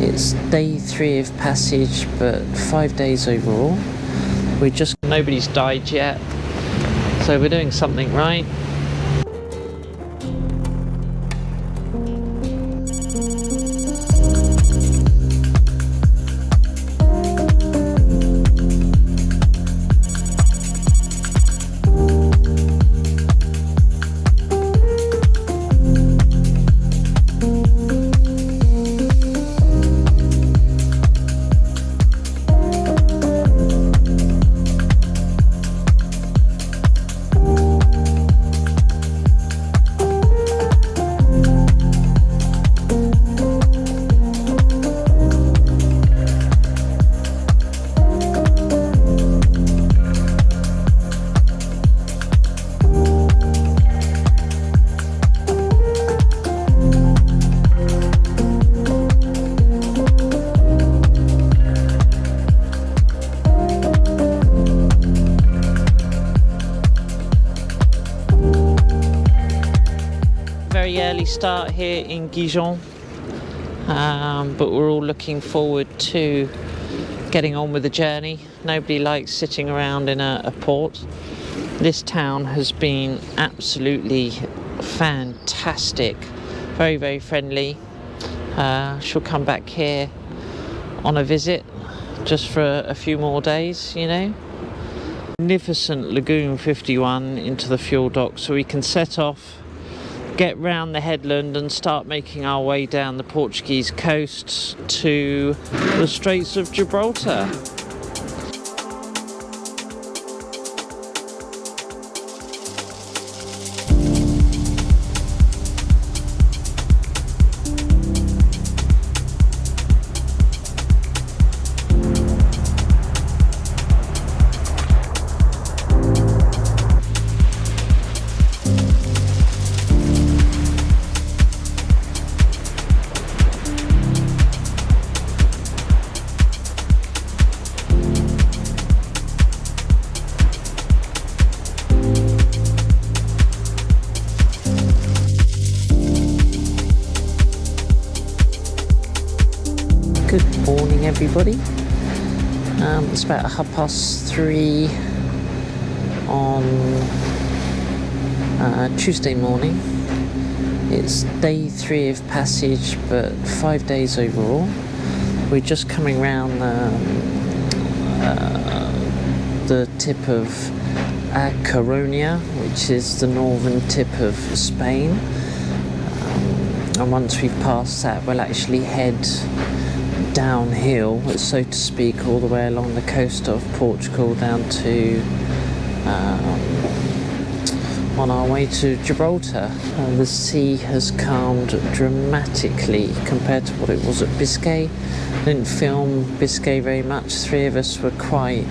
It's day 3 of passage, but 5 days overall. Nobody's died yet, so we're doing something right. Very early start here in Gijon, but we're all looking forward to getting on with the journey. Nobody likes sitting around in a port. This town has been absolutely fantastic, very, very friendly. She'll come back here on a visit just for a few more days, you know. Magnificent Lagoon 51 into the fuel dock, so we can set off, get round the headland and start making our way down the Portuguese coast to the Straits of Gibraltar. Good morning, everybody. It's about 3:30 on Tuesday morning. It's day 3 of passage, but 5 days overall. We're just coming round the tip of A Coruña, which is the northern tip of Spain. And once we've passed that, we'll actually head downhill, so to speak, all the way along the coast of Portugal down to on our way to Gibraltar. The sea has calmed dramatically compared to what it was at Biscay. I didn't film Biscay very much. 3 of us were quite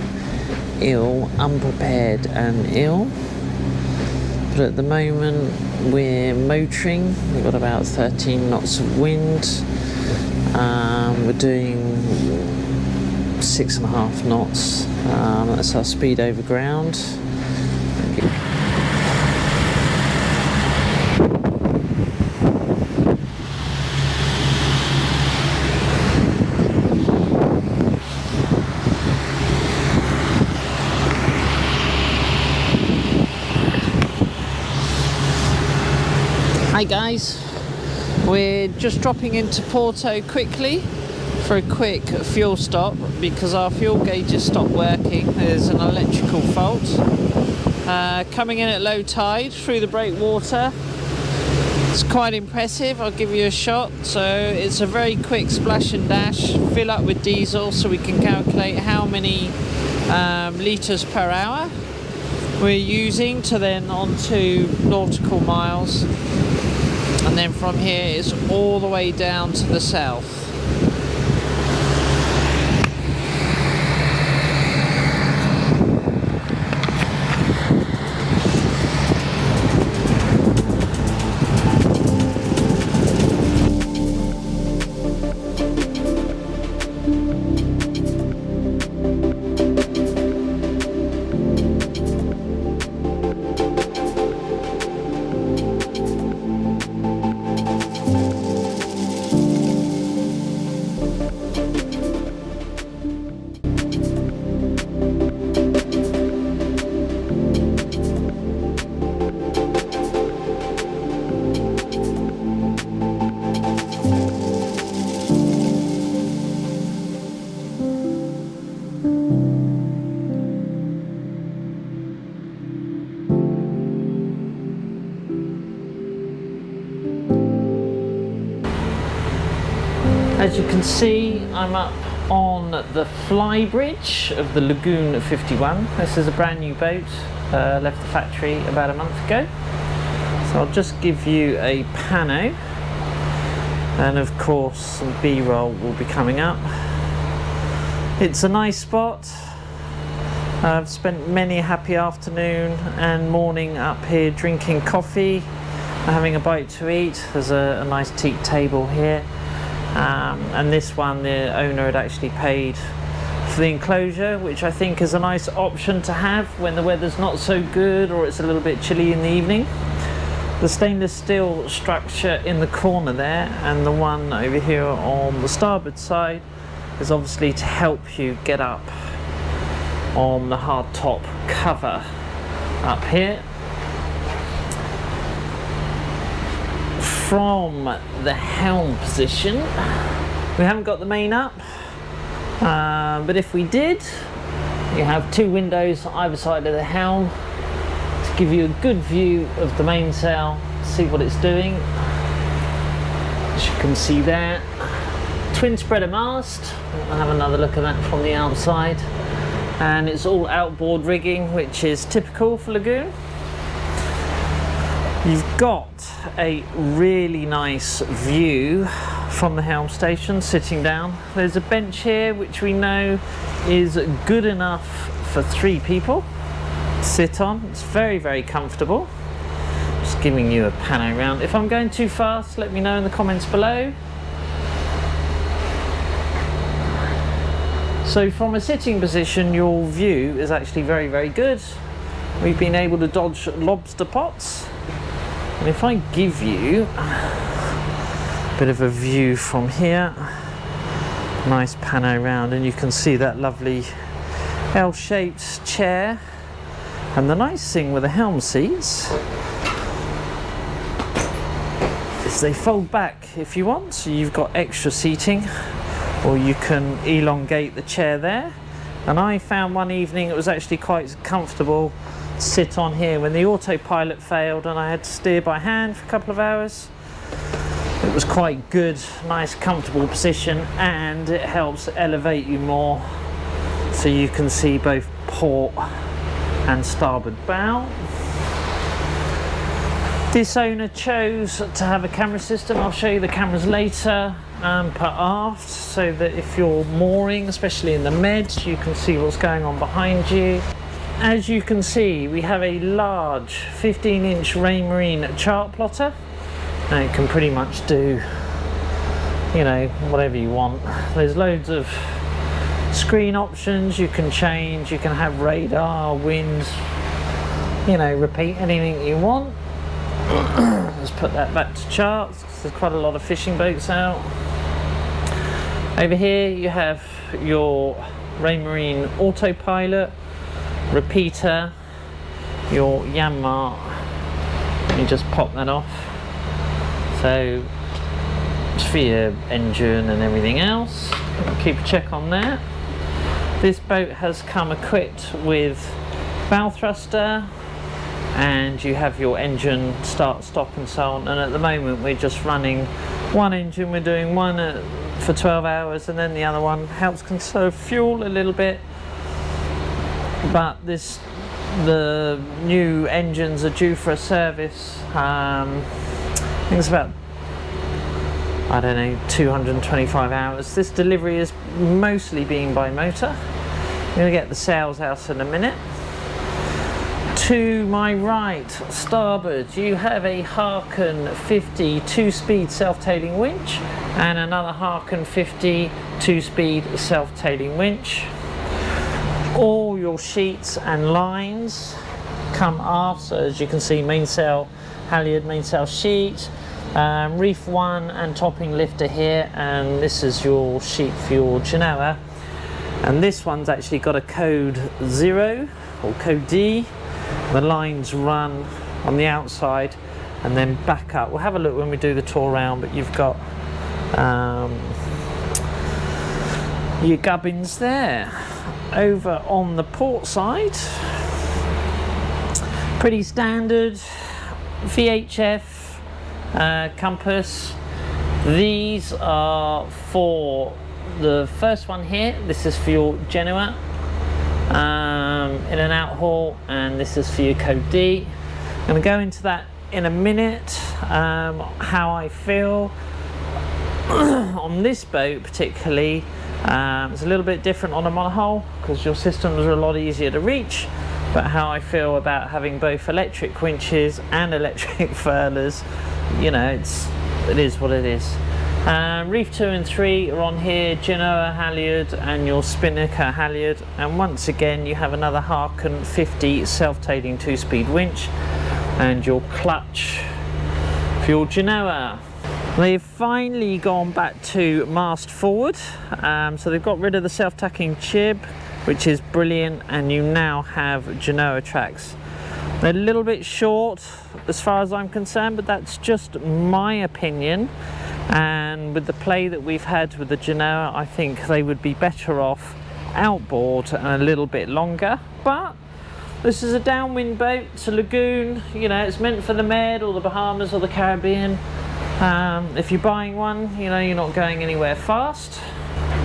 ill, unprepared and ill. But at the moment we're motoring. We've got about 13 knots of wind. We're doing 6.5 knots. That's our speed over ground. Hi guys, we're just dropping into Porto quickly for a quick fuel stop because our fuel gauges stopped working. There's an electrical fault. Coming in at low tide through the breakwater. It's quite impressive. I'll give you a shot. So it's a very quick splash and dash, fill up with diesel so we can calculate how many litres per hour we're using to then onto nautical miles. And then from here it's all the way down to the south. As you can see, I'm up on the Flybridge of the Lagoon 51. This is a brand new boat, left the factory about a month ago. So I'll just give you a pano, and of course some B-roll will be coming up. It's a nice spot. I've spent many a happy afternoon and morning up here drinking coffee, having a bite to eat. There's a nice teak table here. And this one, the owner had actually paid for the enclosure, which I think is a nice option to have when the weather's not so good or it's a little bit chilly in the evening. The stainless steel structure in the corner there, and the one over here on the starboard side, is obviously to help you get up on the hard top cover up here. From the helm position, we haven't got the main up, but if we did, you have two windows either side of the helm to give you a good view of the mainsail, see what it's doing. As you can see there, twin spreader mast. I'll have another look at that from the outside, and it's all outboard rigging, which is typical for Lagoon. You've got a really nice view from the helm station sitting down. There's a bench here which we know is good enough for 3 people to sit on. It's very, very comfortable. Just giving you a pano round. If I'm going too fast, let me know in the comments below. So from a sitting position, your view is actually very, very good. We've been able to dodge lobster pots. And if I give you a bit of a view from here, nice pano round, and you can see that lovely L-shaped chair. And the nice thing with the helm seats is they fold back if you want, so you've got extra seating, or you can elongate the chair there. And I found one evening it was actually quite comfortable to sit on here when the autopilot failed and I had to steer by hand for a couple of hours. It was quite good, nice comfortable position, and it helps elevate you more so you can see both port and starboard bow. This owner chose to have a camera system. I'll show you the cameras later, per aft, so that if you're mooring, especially in the meds, you can see what's going on behind you. As you can see, we have a large 15-inch Raymarine chart plotter, and it can pretty much do, you know, whatever you want. There's loads of screen options you can change. You can have radar, wind, you know, repeat anything you want. Let's put that back to charts, because there's quite a lot of fishing boats out. Over here you have your Raymarine autopilot, repeater, your Yanmar. You just pop that off, so it's for your engine and everything else. Keep a check on that. This boat has come equipped with bow thruster, and you have your engine start, stop and so on. And at the moment we're just running one engine. We're doing one for 12 hours, and then the other one helps conserve fuel a little bit. But the new engines are due for a service. I think it's about, I don't know, 225 hours. This delivery is mostly being by motor. I'm going to get the sails out in a minute. To my right, starboard, you have a Harken 50 2-speed self-tailing winch and another Harken 50 2-speed self-tailing winch. All your sheets and lines come aft, so as you can see, mainsail halyard, mainsail sheet, reef 1 and topping lifter here, and this is your sheet for your Genoa. And this one's actually got a code 0 or code D. The lines run on the outside and then back up. We'll have a look when we do the tour round, but you've got your gubbins there. Over on the port side, pretty standard VHF compass, These are for the first one here. This is for your Genoa in and out haul, and this is for your Code D. I'm going to go into that in a minute, how I feel on this boat particularly. It's a little bit different on a monohull because your systems are a lot easier to reach, but how I feel about having both electric winches and electric furlers, you know, it is what it is. Reef 2 and 3 are on here, Genoa halyard and your Spinnaker halyard, and once again you have another Harken 50 self-tailing 2-speed winch and your clutch for your Genoa. They've finally gone back to mast forward, so they've got rid of the self-tacking jib, which is brilliant, and you now have Genoa tracks. They're a little bit short as far as I'm concerned, but that's just my opinion, and with the play that we've had with the Genoa, I think they would be better off outboard and a little bit longer. But this is a downwind boat, it's a lagoon, you know, it's meant for the Med or the Bahamas or the Caribbean. If you're buying one, you know, you're not going anywhere fast,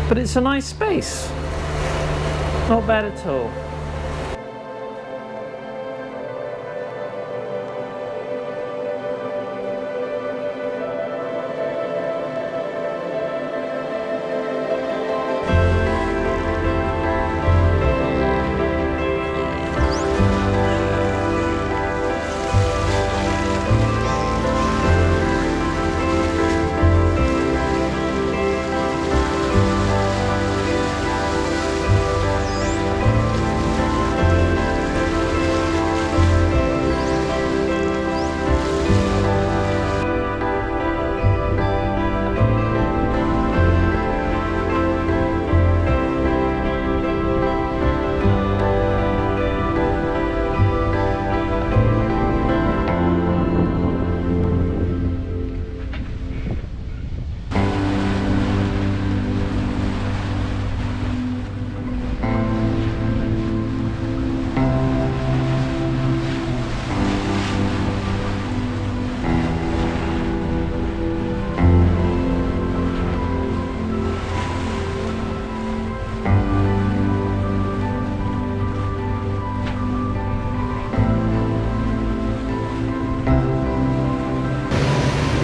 but it's a nice space. Not bad at all.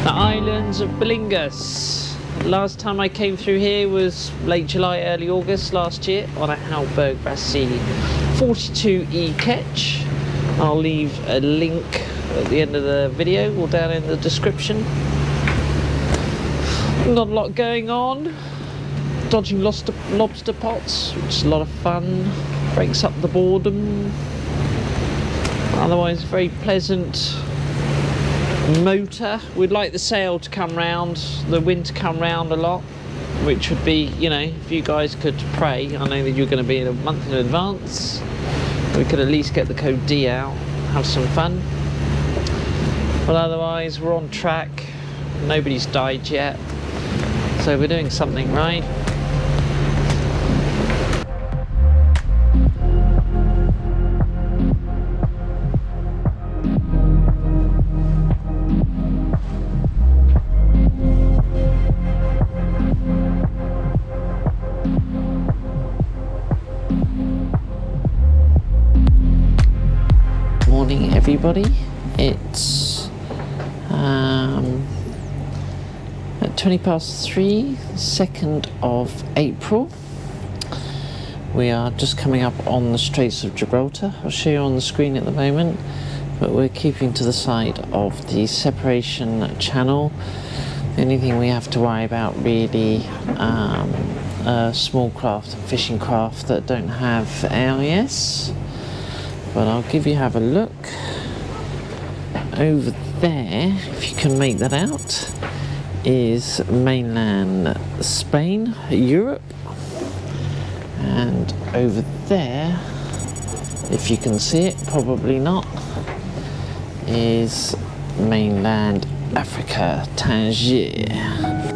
Islands of Belingas. Last time I came through here was late July, early August last year on a Halberg Brassey 42E ketch. I'll leave a link at the end of the video or down in the description. Not a lot going on. Dodging lobster pots, which is a lot of fun. Breaks up the boredom. Otherwise, very pleasant motor. We'd like the sail to come round, the wind to come round a lot, which would be, you know, if you guys could pray, I know that you're going to be in a month in advance, we could at least get the Code D out, have some fun. But otherwise we're on track, nobody's died yet, so we're doing something right. Everybody, it's at 3:20, 2nd of April. We are just coming up on the Straits of Gibrulta. I'll show you on the screen at the moment, but we're keeping to the side of the separation channel. The only thing we have to worry about really small craft and fishing craft that don't have AIS. But I'll have a look. Over there, if you can make that out, is mainland Spain, Europe. And over there, if you can see it, probably not, is mainland Africa, Tangier.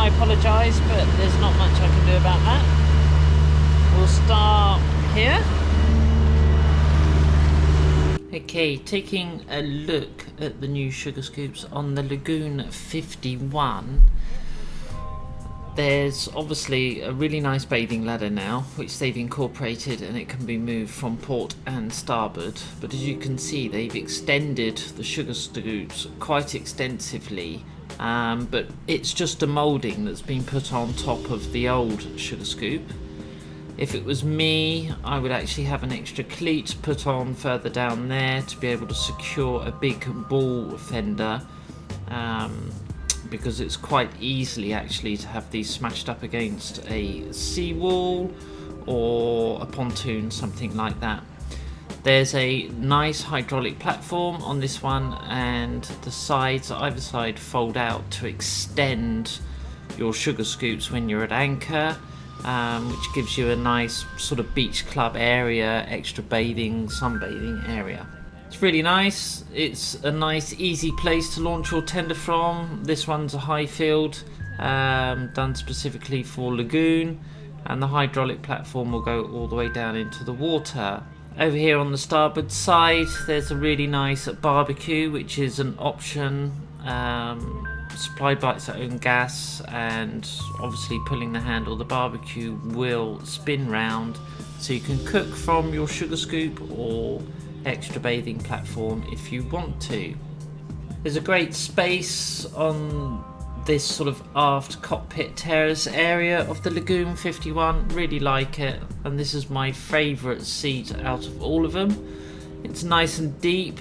I apologise, but there's not much I can do about that. We'll start here. Okay, taking a look at the new sugar scoops on the Lagoon 51. There's obviously a really nice bathing ladder now, which they've incorporated, and it can be moved from port and starboard. But as you can see, they've extended the sugar scoops quite extensively, but it's just a moulding that's been put on top of the old sugar scoop. If it was me, I would actually have an extra cleat put on further down there to be able to secure a big ball fender, because it's quite easily actually to have these smashed up against a seawall or a pontoon, something like that. There's a nice hydraulic platform on this one, and the sides, either side, fold out to extend your sugar scoops when you're at anchor, which gives you a nice sort of beach club area, extra bathing, sunbathing area. It's really nice. It's a nice easy place to launch your tender from. This one's a high field, done specifically for Lagoon, and the hydraulic platform will go all the way down into the water. Over here on the starboard side, there's a really nice barbecue, which is an option, supplied by its own gas, and obviously pulling the handle, the barbecue will spin round, so you can cook from your sugar scoop or extra bathing platform if you want to. There's a great space on this sort of aft cockpit terrace area of the Lagoon 51. Really like it, and this is my favourite seat out of all of them. It's nice and deep,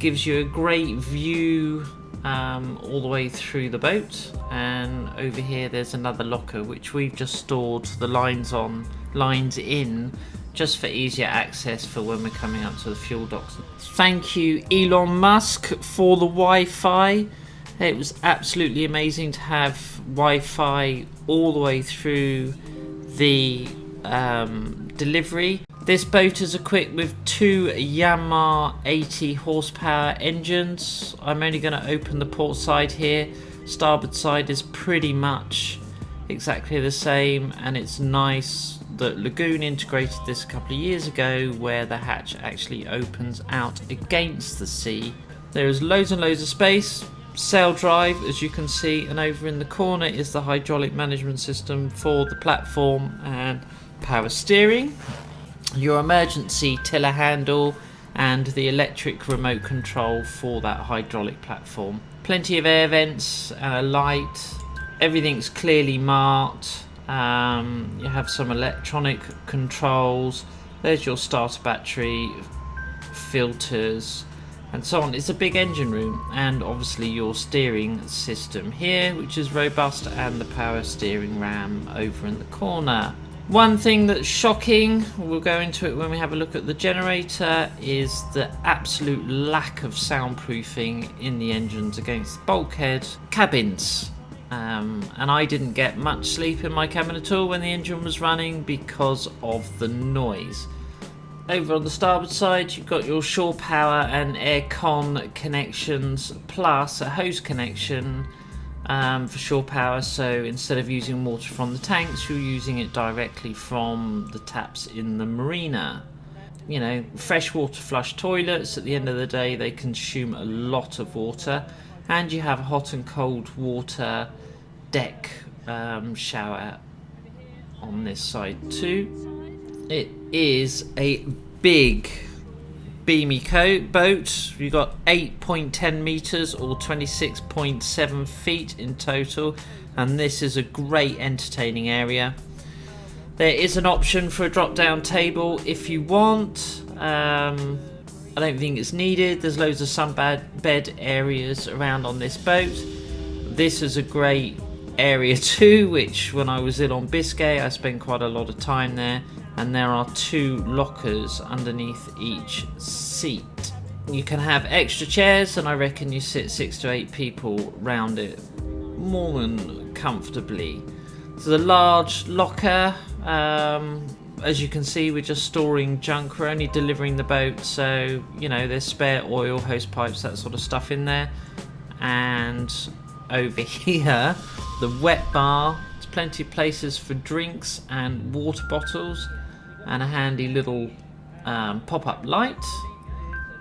gives you a great view all the way through the boat, and over here there's another locker which we've just stored the lines in, just for easier access for when we're coming up to the fuel docks. Thank you Elon Musk for the Wi-Fi. It was absolutely amazing to have Wi-Fi all the way through the delivery. This boat is equipped with two Yamaha 80 horsepower engines. I'm only going to open the port side here. Starboard side is pretty much exactly the same, and it's nice that Lagoon integrated this a couple of years ago, where the hatch actually opens out against the sea. There is loads and loads of space. Sail drive, as you can see, and over in the corner is the hydraulic management system for the platform and power steering, your emergency tiller handle, and the electric remote control for that hydraulic platform. Plenty of air vents and a light. Everything's clearly marked. You have some electronic controls. There's your starter battery, filters, and so on. It's a big engine room, and obviously your steering system here, which is robust, and the power steering ram over in the corner. One thing that's shocking, we'll go into it when we have a look at the generator, is the absolute lack of soundproofing in the engines against the bulkhead cabins. And I didn't get much sleep in my cabin at all when the engine was running because of the noise. Over on the starboard side, you've got your shore power and air con connections, plus a hose connection for shore power. So instead of using water from the tanks, you're using it directly from the taps in the marina. You know, freshwater flush toilets, at the end of the day, they consume a lot of water. And you have hot and cold water deck shower on this side too. It is a big beamy boat. You've got 8.10 meters or 26.7 feet in total, and this is a great entertaining area. There is an option for a drop down table if you want. I don't think it's needed. There's loads of sunbed areas around on this boat. This is a great area too, which when I was in on Biscay, I spent quite a lot of time there, and there are two lockers underneath each seat. You can have extra chairs, and I reckon you sit 6 to 8 people round it more than comfortably. So the large locker, as you can see, we're just storing junk. We're only delivering the boat, so you know there's spare oil, hose pipes, that sort of stuff in there. And over here the wet bar. There's plenty of places for drinks and water bottles, and a handy little pop-up light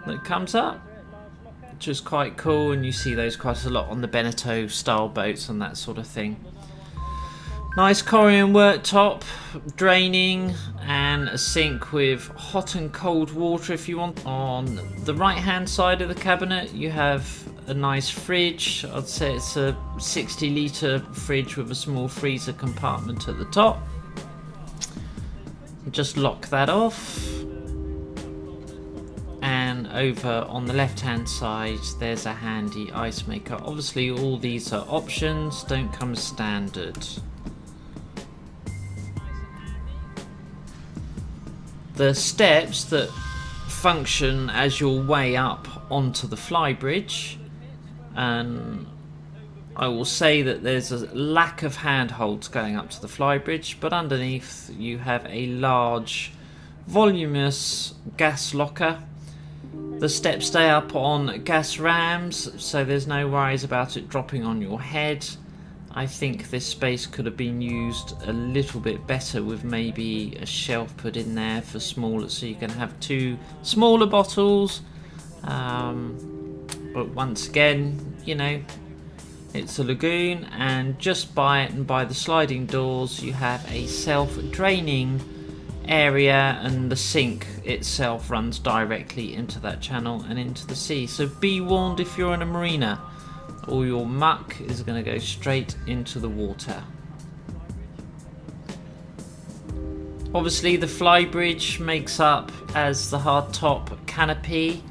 that comes up, which is quite cool, and you see those quite a lot on the Beneteau style boats and that sort of thing. Nice Corian worktop, draining, and a sink with hot and cold water if you want. On the right hand side of the cabinet you have a nice fridge. I'd say it's a 60-litre fridge with a small freezer compartment at the top. Just lock that off. And over on the left hand side there's a handy ice maker. Obviously all these are options, don't come as standard. The steps that function as your way up onto the Flybridge, and I will say that there's a lack of handholds going up to the Flybridge, but underneath you have a large voluminous gas locker. The steps stay up on gas rams, so there's no worries about it dropping on your head. I think this space could have been used a little bit better with maybe a shelf put in there for smaller, so you can have 2 smaller bottles. But once again, you know, it's a lagoon, and just by it and by the sliding doors you have a self-draining area, and the sink itself runs directly into that channel and into the sea. So be warned if you're in a marina. All your muck is going to go straight into the water. Obviously the Flybridge makes up as the hardtop canopy.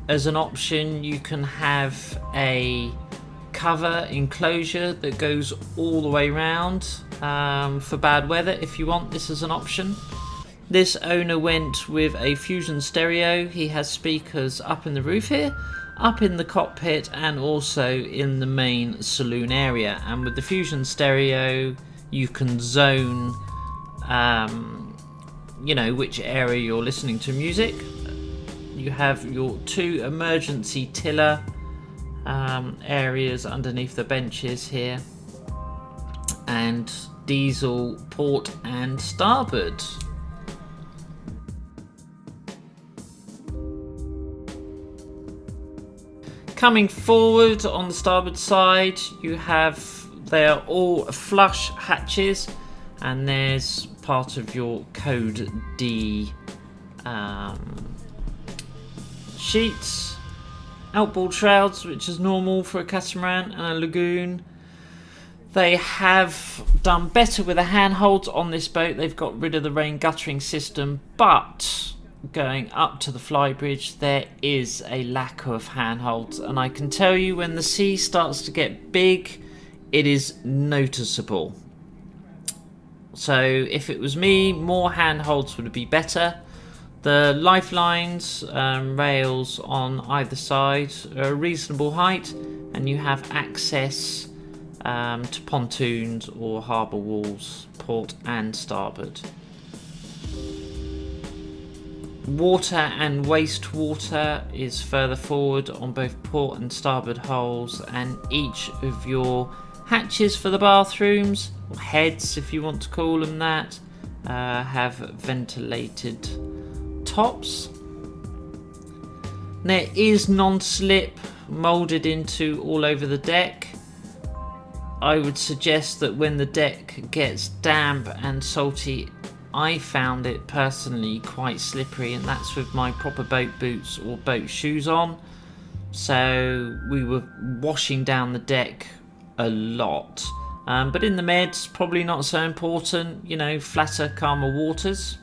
As an option you can have a cover enclosure that goes all the way around for bad weather if you want this as an option. This owner went with a Fusion stereo. He has speakers up in the roof here, up in the cockpit, and also in the main saloon area. And with the Fusion stereo you can zone you know, which area you're listening to music. You have your 2 emergency tiller areas underneath the benches here, and diesel port and starboard. Coming forward on the starboard side you have, they are all flush hatches, and there's part of your code D sheets, outboard shrouds, which is normal for a catamaran and a lagoon. They have done better with the handholds on this boat. They've got rid of the rain guttering system, but going up to the Flybridge there is a lack of handholds, and I can tell you when the sea starts to get big it is noticeable. So if it was me, more handholds would be better. The lifelines, rails on either side are a reasonable height, and you have access to pontoons or harbour walls, port and starboard. Water and wastewater is further forward on both port and starboard holes, and each of your hatches for the bathrooms, or heads if you want to call them that, have ventilated tops. There is non-slip moulded into all over the deck. I would suggest that when the deck gets damp and salty, I found it personally quite slippery, and that's with my proper boat boots or boat shoes on. So we were washing down the deck a lot. But in the meds, probably not so important, you know, flatter, calmer waters.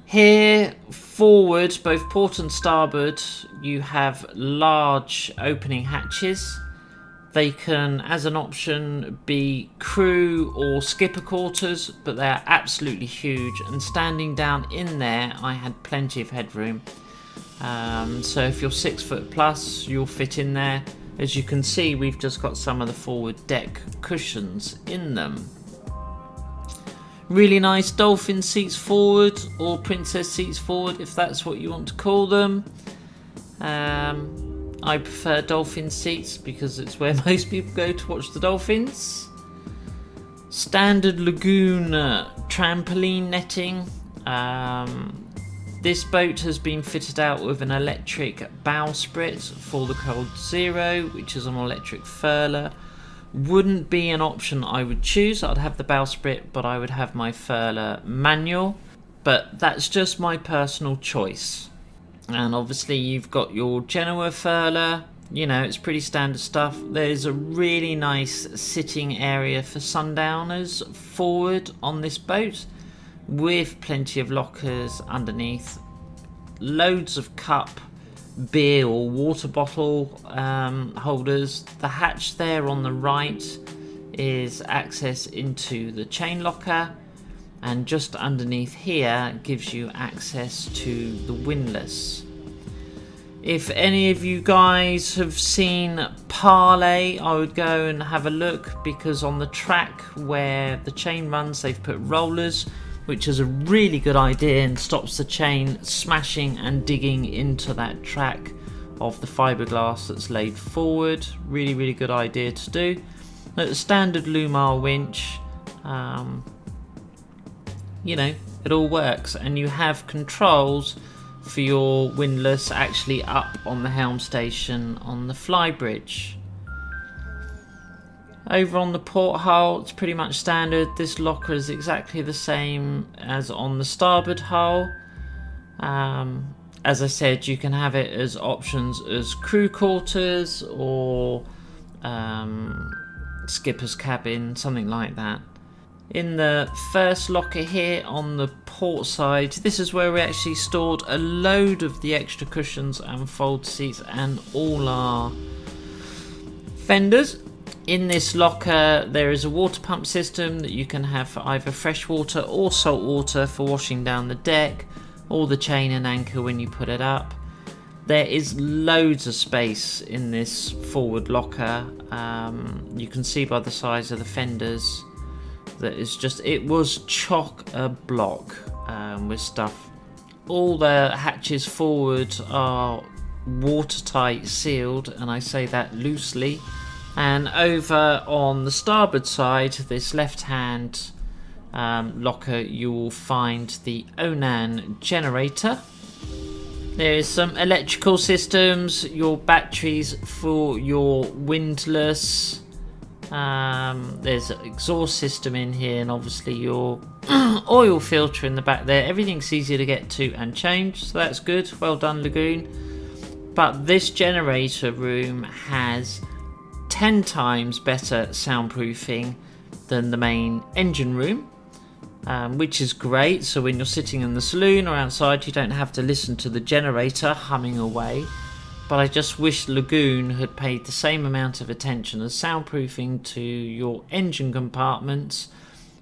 Here, forward, both port and starboard, you have large opening hatches. They can, as an option, be crew or skipper quarters, but they're absolutely huge, and standing down in there I had plenty of headroom. So if you're 6 foot plus, you'll fit in there. As you can see, we've just got some of the forward deck cushions in them. Really nice dolphin seats forward, or princess seats forward if that's what you want to call them. I prefer dolphin seats because it's where most people go to watch the dolphins. Standard lagoon trampoline netting. This boat has been fitted out with an electric bowsprit for the Cold Zero, which is an electric furler. Wouldn't be an option I would choose. I'd have the bowsprit, but I would have my furler manual. But that's just my personal choice. And obviously you've got your Genoa furler. You know, it's pretty standard stuff. There's a really nice sitting area for sundowners forward on this boat, with plenty of lockers underneath, loads of cup, beer or water bottle holders. The hatch there on the right is access into the chain locker, and just underneath here gives you access to the windlass. If any of you guys have seen Parlay, I would go and have a look, because on the track where the chain runs they've put rollers, which is a really good idea and stops the chain smashing and digging into that track of the fiberglass that's laid forward. Really good idea to do. The standard Lumar winch, you know, it all works, and you have controls for your windlass actually up on the helm station on the Flybridge. Over on the porthole, it's pretty much standard. This locker is exactly the same as on the starboard hull. As I said, you can have it as options as crew quarters or skipper's cabin, something like that. In the first locker here on the port side, this is where we actually stored a load of the extra cushions and fold seats and all our fenders. In this locker there is a water pump system that you can have for either fresh water or salt water for washing down the deck, or the chain and anchor when you put it up. There is loads of space in this forward locker. You can see by the size of the fenders that it's just, it was chock-a-block with stuff. All the hatches forward are watertight sealed, and I say that loosely. And over on the starboard side, this left hand locker, you will find the Onan generator. There is some electrical systems, your batteries for your windlass. There's an exhaust system in here, and obviously your oil filter in the back there. Everything's easy to get to and change, so that's good. Well done, Lagoon. But this generator room has 10 times better soundproofing than the main engine room, which is great. So when you're sitting in the saloon or outside, you don't have to listen to the generator humming away. But I just wish Lagoon had paid the same amount of attention as soundproofing to your engine compartments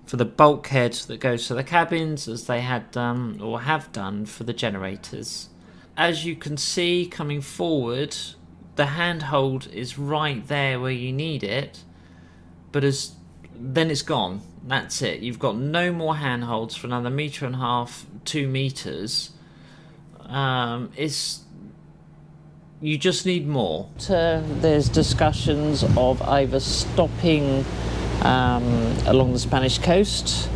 for the bulkhead that goes to the cabins, as they had done or have done for the generators. As you can see coming forward, the handhold is right there where you need it, but then it's gone. That's it. You've got no more handholds for another 1.5 meters, 2 meters. You just need more. There's discussions of either stopping along the Spanish coast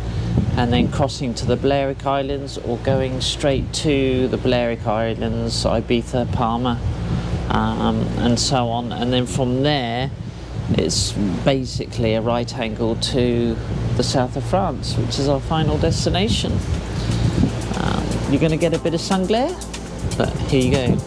and then crossing to the Balearic Islands, or going straight to the Balearic Islands, Ibiza, Palma, and so on. And then from there, it's basically a right angle to the south of France, which is our final destination. You're going to get a bit of sun glare, but here you go.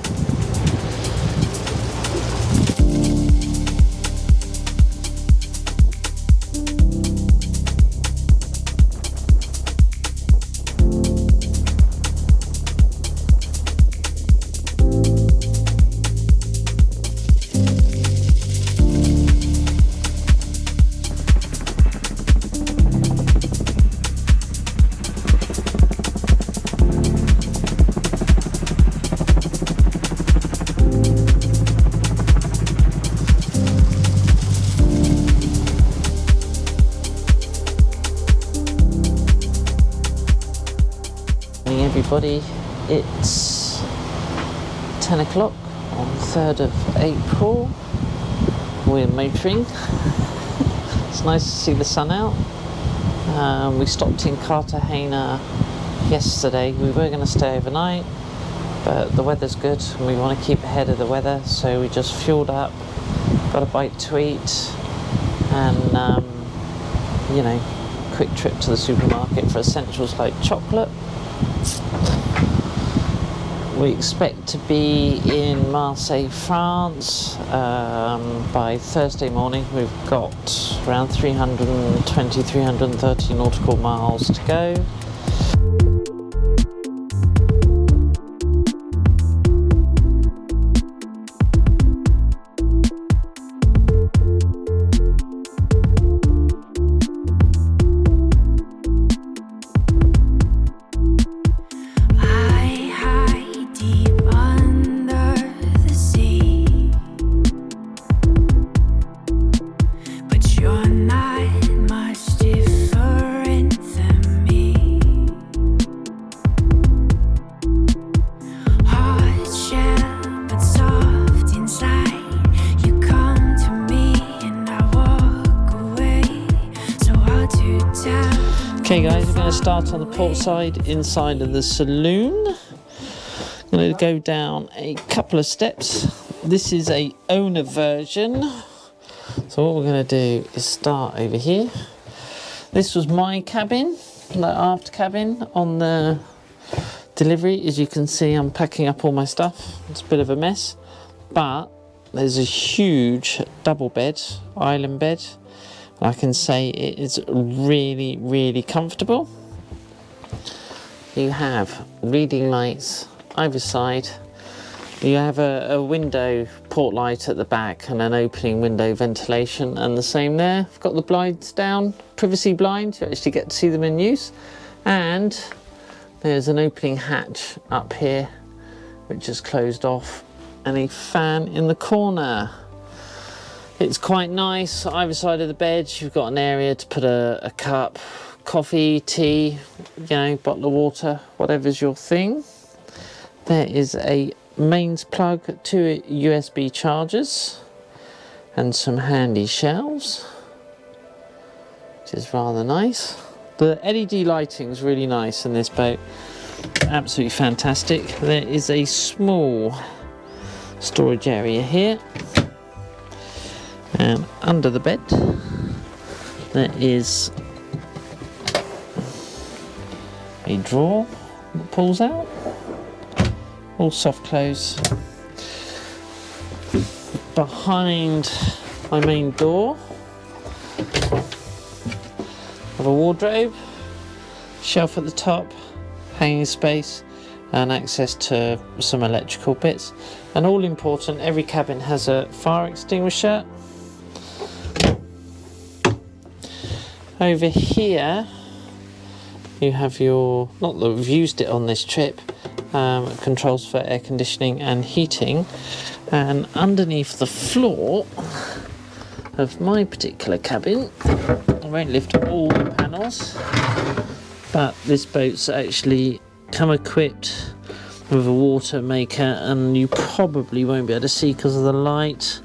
Everybody, it's 10 o'clock on the 3rd of April. We're motoring. It's nice to see the sun out. We stopped in Cartagena yesterday. We were going to stay overnight, but the weather's good and we want to keep ahead of the weather, so we just fueled up, got a bite to eat, and you know, quick trip to the supermarket for essentials like chocolate. We expect to be in Marseille, France by Thursday morning. We've got around 320, 330 nautical miles to go. Okay guys, we're going to start on the port side, inside of the saloon. I'm going to go down a couple of steps. This is a owner version. So what we're going to do is start over here. This was my cabin, the aft cabin on the delivery. As you can see, I'm packing up all my stuff. It's a bit of a mess, but there's a huge double bed, island bed. I can say it is really, really comfortable. You have reading lights either side. You have a window port light at the back and an opening window ventilation, and the same there. I've got the blinds down, privacy blind, you actually get to see them in use. And there's an opening hatch up here, which is closed off, and a fan in the corner. It's quite nice. Either side of the bed, you've got an area to put a cup, coffee, tea, you know, bottle of water, whatever's your thing. There is a mains plug, 2 USB chargers, and some handy shelves, which is rather nice. The LED lighting is really nice in this boat. Absolutely fantastic. There is a small storage area here. And under the bed there is a drawer that pulls out, all soft close. Behind my main door I have a wardrobe, shelf at the top, hanging space, and access to some electrical bits. And all important, every cabin has a fire extinguisher. Over here you have your, not that we've used it on this trip, controls for air conditioning and heating. And underneath the floor of my particular cabin, I won't lift all the panels, but this boat's actually come equipped with a water maker, and you probably won't be able to see because of the light,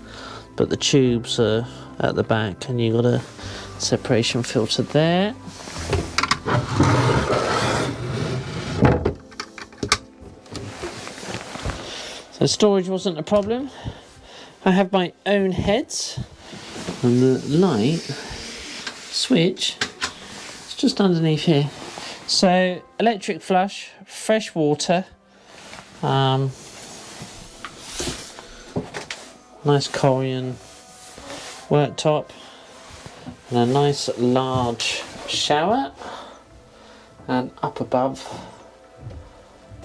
but the tubes are at the back and you've got a separation filter there. So storage wasn't a problem. I have my own heads, and the light switch is just underneath here. So electric flush, fresh water, nice Corian worktop, and a nice large shower, and up above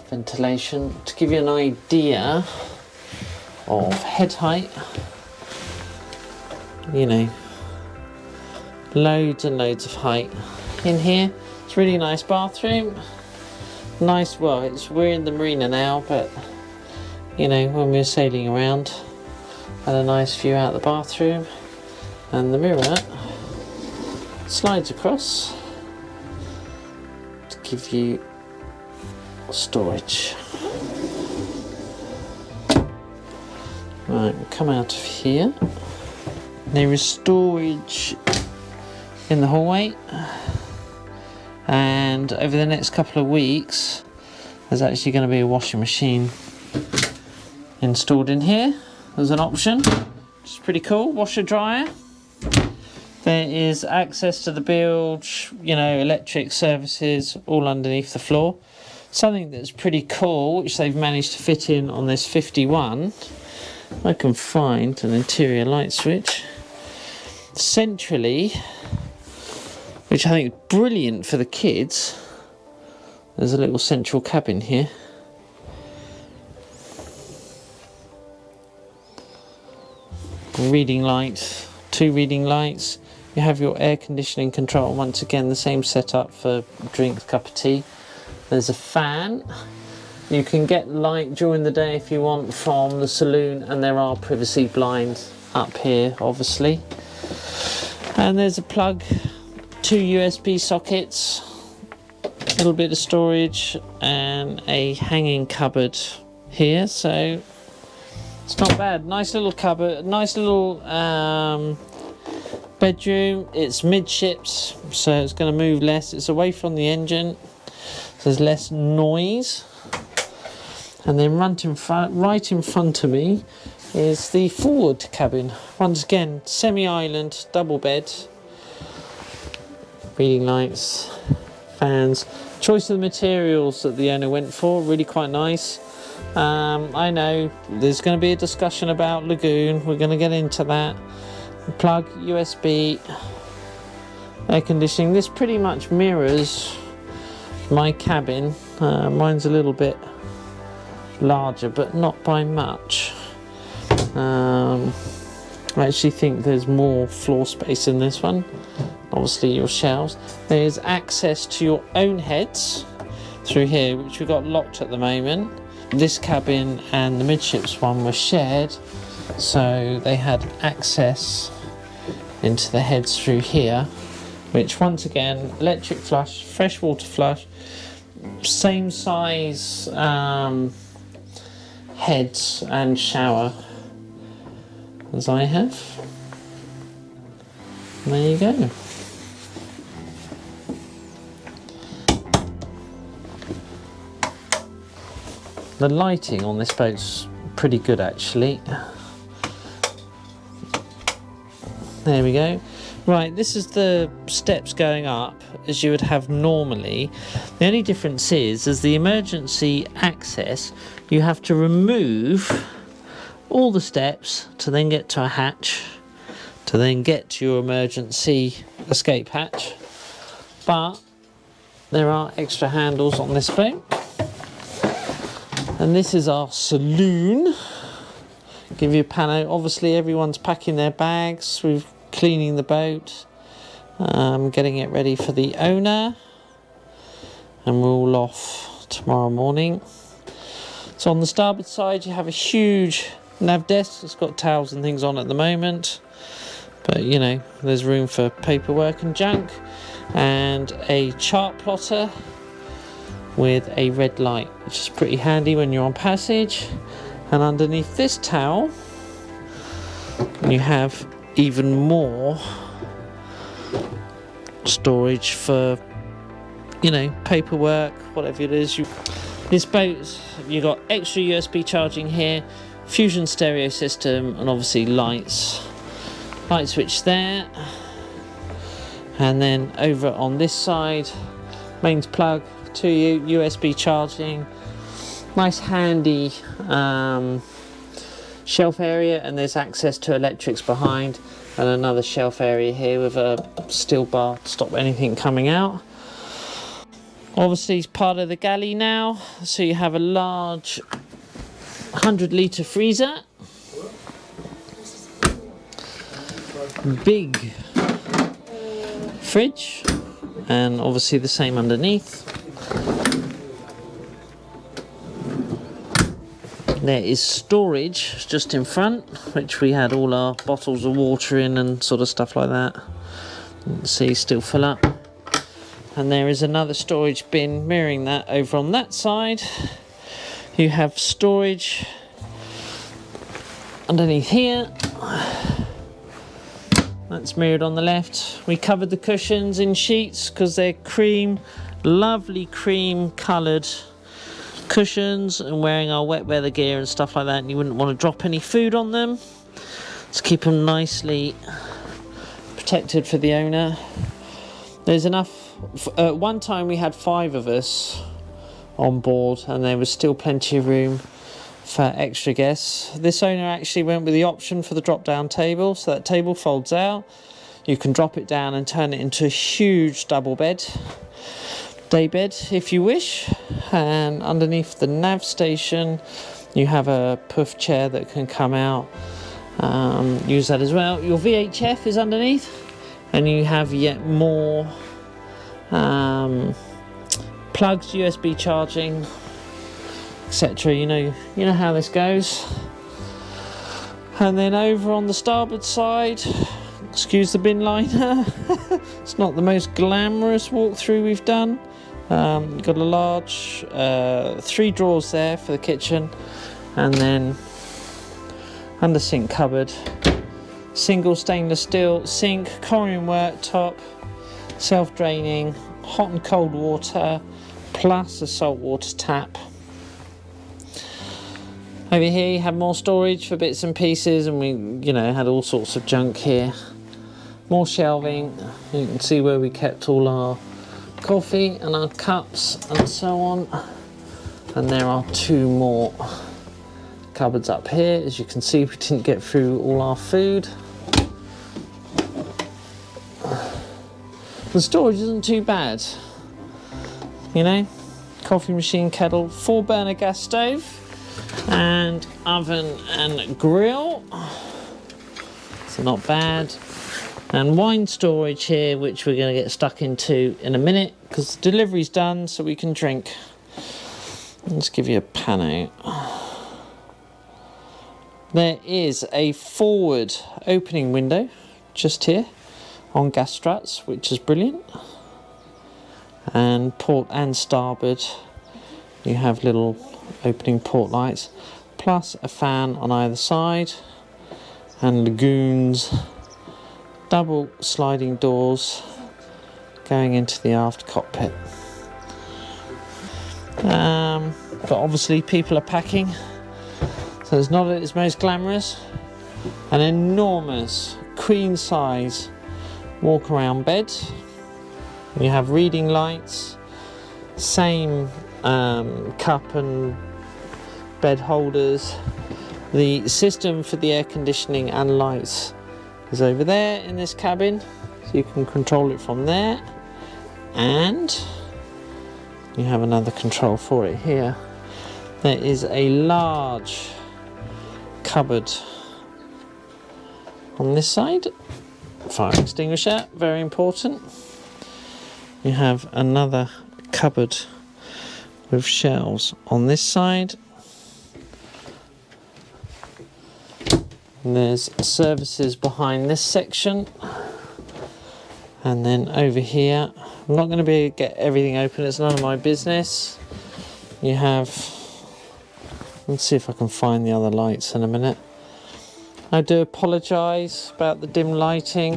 ventilation. To give you an idea of head height, you know, loads and loads of height in here. It's a really nice bathroom, nice, well, we're in the marina now, but you know, when we were sailing around, had a nice view out the bathroom, and the mirror slides across to give you Right, we'll come out of here. There is storage in the hallway, and over the next couple of weeks there's actually going to be a washing machine installed in here. There's an option, which is pretty cool. Washer dryer. There is access to the bilge, you know, electric services all underneath the floor. Something that's pretty cool, which they've managed to fit in on this 51. I can find an interior light switch centrally, which I think is brilliant for the kids. There's a little central cabin here. Reading light, 2 reading lights. You have your air conditioning control. Once again, the same setup for drinks, cup of tea. There's a fan. You can get light during the day if you want from the saloon, and there are privacy blinds up here, obviously. And there's a plug, 2 USB sockets, a little bit of storage, and a hanging cupboard here. So it's not bad. Nice little cupboard, nice little bedroom. It's midships, so it's going to move less. It's away from the engine, so there's less noise. And then right in front of me is the forward cabin. Once again, semi-island, double bed, reading lights, fans. Choice of the materials that the owner went for, really quite nice. I know there's going to be a discussion about Lagoon. We're going to get into that. Plug, USB, air conditioning. This pretty much mirrors my cabin. Mine's a little bit larger, but not by much. I actually think there's more floor space in this one. Obviously your shelves. There's access to your own heads through here, which we've got locked at the moment. This cabin and the midships one were shared, so they had access into the heads through here, which once again, electric flush, fresh water flush, same size heads and shower as I have. And there you go. The lighting on this boat's pretty good actually. There we go. Right, this is the steps going up as you would have normally. The only difference is, as the emergency access, you have to remove all the steps to then get to a hatch, to then get to your emergency escape hatch. But there are extra handles on this boat. And this is our saloon. Give you a pano. Obviously everyone's packing their bags. We're cleaning the boat, getting it ready for the owner, and we're all off tomorrow morning. So on the starboard side you have a huge nav desk. It's got towels and things on at the moment, but you know, there's room for paperwork and junk, and a chart plotter with a red light, which is pretty handy when you're on passage. And underneath this towel you have even more storage for, you know, paperwork, whatever it is. This boat, you got extra USB charging here, fusion stereo system, and obviously lights. Light switch there, and then over on this side, mains plug, 2 USB charging, nice handy shelf area, and there's access to electrics behind, and another shelf area here with a steel bar to stop anything coming out. Obviously it's part of the galley now, so you have a large 100-litre freezer, big fridge, and obviously the same underneath. There is storage just in front, which we had all our bottles of water in and sort of stuff like that. See, still full up. And there is another storage bin mirroring that over on that side. You have storage underneath here. That's mirrored on the left. We covered the cushions in sheets because they're cream, lovely cream coloured cushions, and wearing our wet weather gear and stuff like that, and you wouldn't want to drop any food on them. Let's keep them nicely protected for the owner. There's enough. At one time we had 5 of us on board and there was still plenty of room for extra guests. This owner actually went with the option for the drop down table, so that table folds out, you can drop it down and turn it into a huge double bed, day bed if you wish. And underneath the nav station you have a puff chair that can come out, use that as well. Your VHF is underneath, and you have yet more plugs, USB charging, etc. You know how this goes. And then over on the starboard side, excuse the bin liner, it's not the most glamorous walkthrough we've done. Got a large 3 drawers there for the kitchen, and then under sink cupboard, single stainless steel sink, Corian worktop, self-draining, hot and cold water, plus a saltwater tap. Over here you have more storage for bits and pieces, and we had all sorts of junk here. More shelving. You can see where we kept all our coffee and our cups and so on. And there are 2 more cupboards up here. As you can see, we didn't get through all our food. The storage isn't too bad. Coffee machine, kettle, 4-burner gas stove, and oven and grill, so not bad. And wine storage here, which we're going to get stuck into in a minute because the delivery's done, so we can drink. Let's give you a pan out. There is a forward opening window just here on gas struts, which is brilliant. And port and starboard you have little opening port lights, plus a fan on either side, and lagoons, double sliding doors going into the aft cockpit. But obviously people are packing, so it's not at its most glamorous. An enormous queen size walk around bed. You have reading lights, same cup and bed holders. The system for the air conditioning and lights is over there in this cabin, so you can control it from there, and you have another control for it here. There is a large cupboard on this side, fire extinguisher, very important. You have another cupboard with shelves on this side. And there's services behind this section. And then over here, I'm not going to be able to get everything open, it's none of my business. You have, let's see if I can find the other lights in a minute. I do apologise about the dim lighting,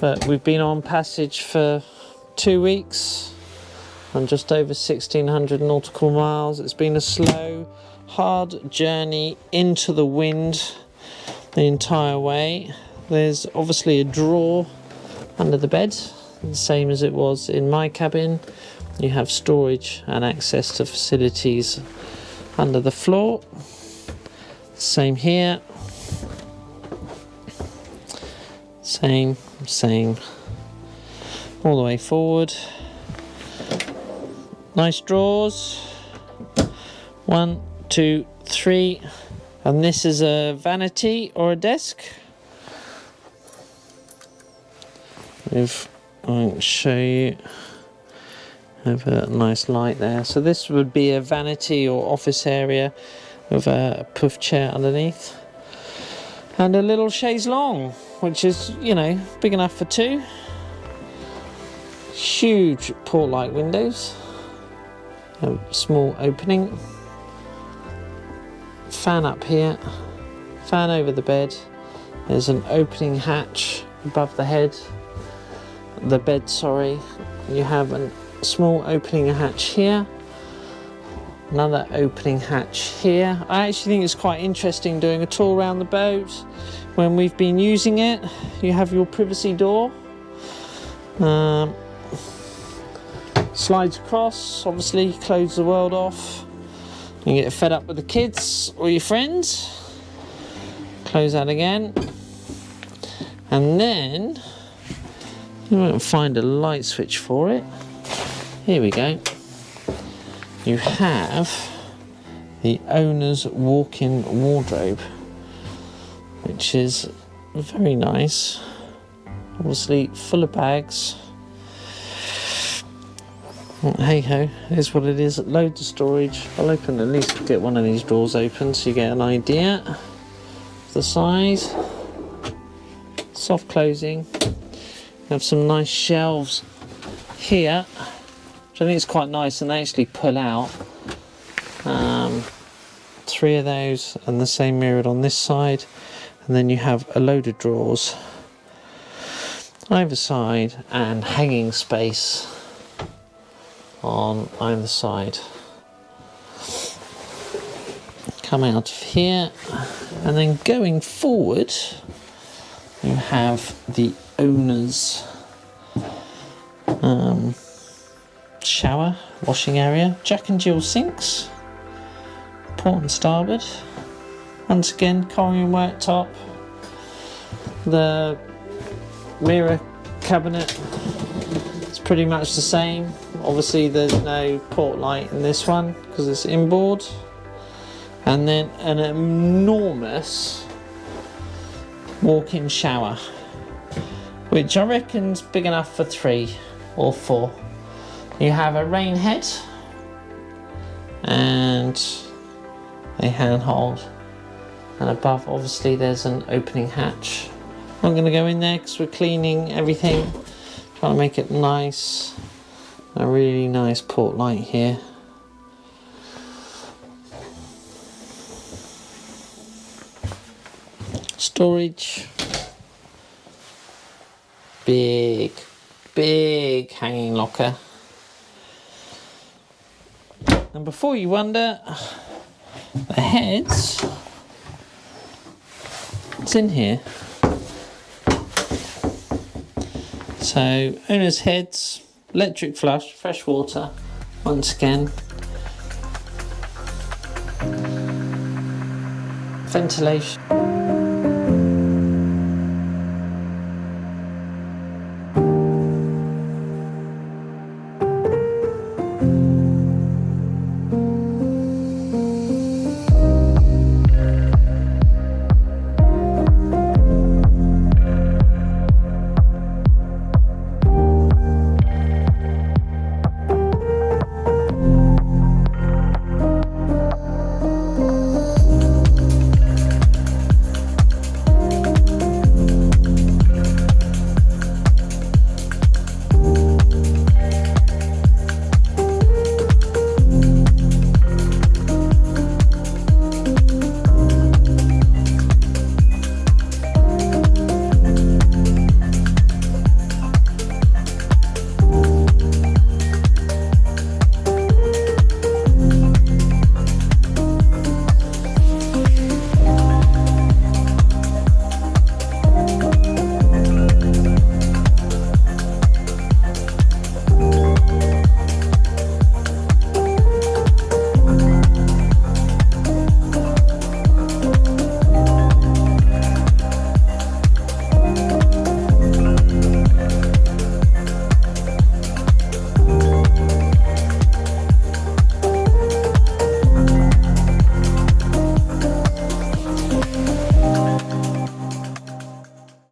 but we've been on passage for 2 weeks and just over 1,600 nautical miles. It's been a slow, hard journey into the wind the entire way. There's obviously a drawer under the bed, the same as it was in my cabin. You have storage and access to facilities under the floor. Same here. Same. All the way forward. Nice drawers. 1, 2, 3. And this is a vanity or a desk. If I can show you, have a nice light there. So this would be a vanity or office area with a puff chair underneath. And a little chaise longue, which is, big enough for 2. Huge port light windows. A small opening. Fan up here. fan over the bed. There's an opening hatch above the bed, sorry. You have a small opening hatch here, another opening hatch here. I actually think it's quite interesting doing a tour around the boat when we've been using it. You have your privacy door, slides across, obviously close the world off. You get fed up with the kids or your friends, close that again, and then you won't find a light switch for it. Here we go. You have the owner's walk-in wardrobe, which is very nice. Obviously full of bags. Hey ho, is what it is. Loads of storage. I'll open, at least get one of these drawers open so you get an idea of the size. Soft closing. You have some nice shelves here, which I think is quite nice, and they actually pull out. 3 of those, and the same mirrored on this side, and then you have a load of drawers either side and hanging space on either side. Come out of here, and then going forward you have the owner's shower, washing area, Jack and Jill sinks, port and starboard. Once again, Corian worktop. The mirror cabinet is pretty much the same. Obviously there's no port light in this one because it's inboard. And then an enormous walk-in shower, which I reckon's big enough for 3 or 4. You have a rain head and a handhold, and above obviously there's an opening hatch. I'm going to go in there because we're cleaning everything, trying to make it nice. A really nice port light here. Storage. Big hanging locker. And before you wonder, the heads, it's in here. So owner's heads, electric flush, fresh water, once again. Ventilation.